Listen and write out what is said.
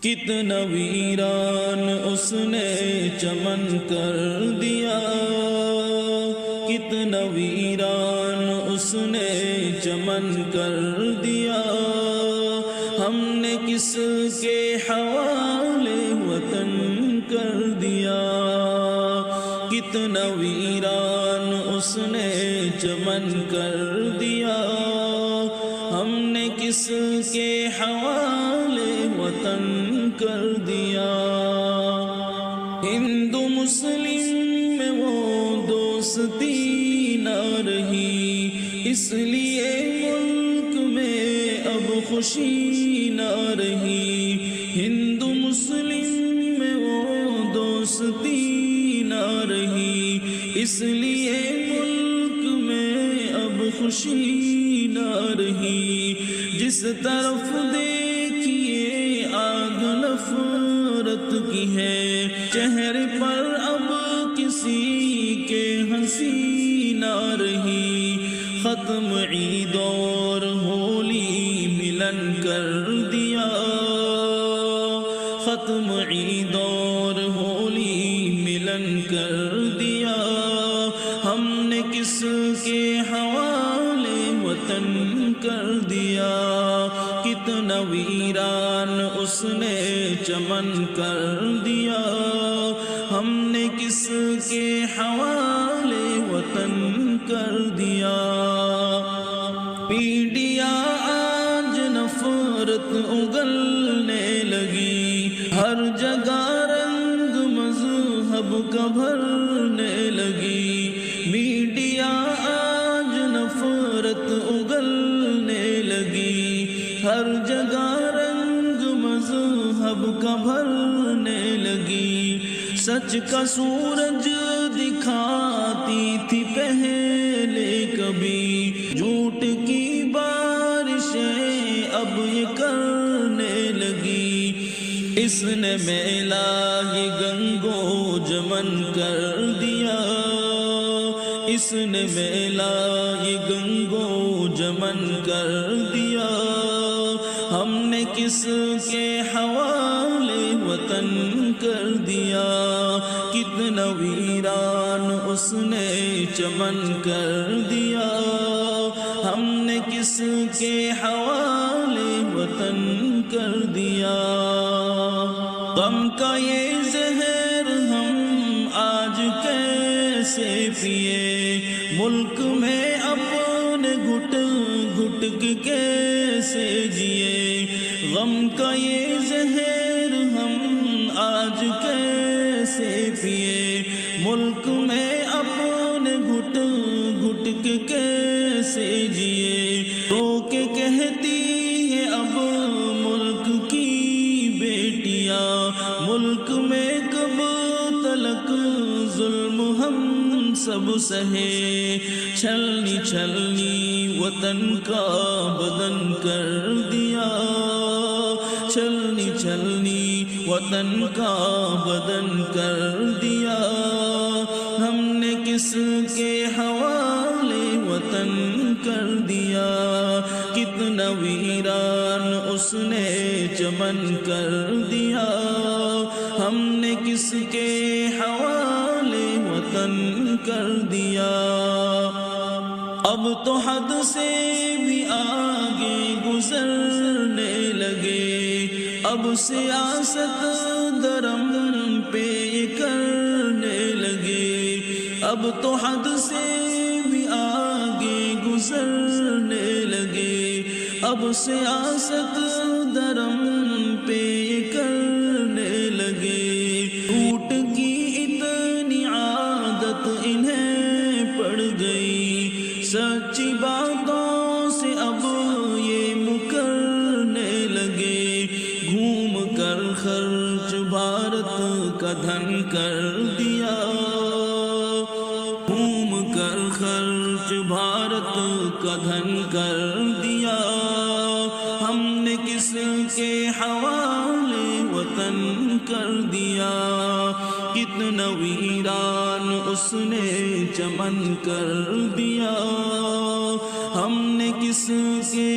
کتنا ویران اس نے چمن کر دیا، کتنا ویران اس نے چمن کر دیا، ہم نے کس کے حوالے وطن کر دیا۔ کتنا ویران اس نے چمن کر دیا، ہم نے کس کے حوالے وطن کر دیا۔ ہندو مسلم میں وہ دوستی نہ رہی، اس لیے ملک میں اب خوشی نہ رہی۔ ہندو مسلم میں وہ دوستی نہ رہی، اس لیے ملک میں اب خوشی نہ رہی۔ جس طرف دیکھیے آگ نفرت کی ہے، چہرے پر اب کسی کے ہنسی نہ رہی۔ ختم عید اور ہولی ملن کر دیا، ختم عید اور ہولی ملن کر دیا، ہم نے کس کے حوالے وطن کر دیا۔ کتنا ویران اس نے چمن کر دیا، ہم نے کس کے حوالے وطن کر دیا۔ میڈیا آج نفرت اگلنے لگی، ہر جگہ رنگ مذہب کا بھرنے لگی۔ میڈیا آج نفرت اگلنے لگی، ہر جگہ رنگ مذہب کا بھرنے لگی۔ سچ کا سورج دکھاتی تھی پہلے کبھی، جھوٹ کی بارشیں اب یہ کرنے لگی۔ اس نے میلا یہ گنگو جمن کر دیا، اس نے میلا یہ گنگو جمن کر دیا، ہم نے کس کے حوالے وطن کر دیا۔ کتنا ویران اس نے چمن کر دیا، ہم نے کس کے حوالے وطن کر دیا۔ غم کا یہ زہر ہم آج کیسے پیے، ملک میں اپنے گھٹ گھٹ کے کیسے جیے۔ غم کا یہ زہر ہم آج کیسے پیے، ملک میں اپنے گھٹ گھٹ کے کیسے جیے۔ رو کے کہتی ہے اب ملک کی بیٹیاں، ملک میں کب تلک ظلم ہم سب سہے۔ چھلنی چھلنی وطن کا بدن کر دیا، چھلنی چھلنی وطن کا بدن کر دیا، ہم نے کس کے حوالے وطن کر دیا۔ کتنا ویران اس نے چمن کر دیا، ہم نے کس کے حوالے وطن کر دیا۔ اب تو حد سے بھی آگے گزرنے لگے، اب سیاست درم پہ کرنے لگے، اب تو حد سے بھی آگے گزرنے لگے، اب سیاست درم پہ کرنے لگے۔ جھوٹ کی اتنی عادت انہیں پڑ گئی، سچی باتوں سے اب یہ مکرنے لگے۔ گھوم کر خرچ بھارت کا دھن کر دیا، گھوم کر خرچ بھارت کا دھن کر دیا، ہم نے کس کے حوالے وطن کر دیا۔ کتنا ویران اس نے چمن کر دیا، ہم نے کس کے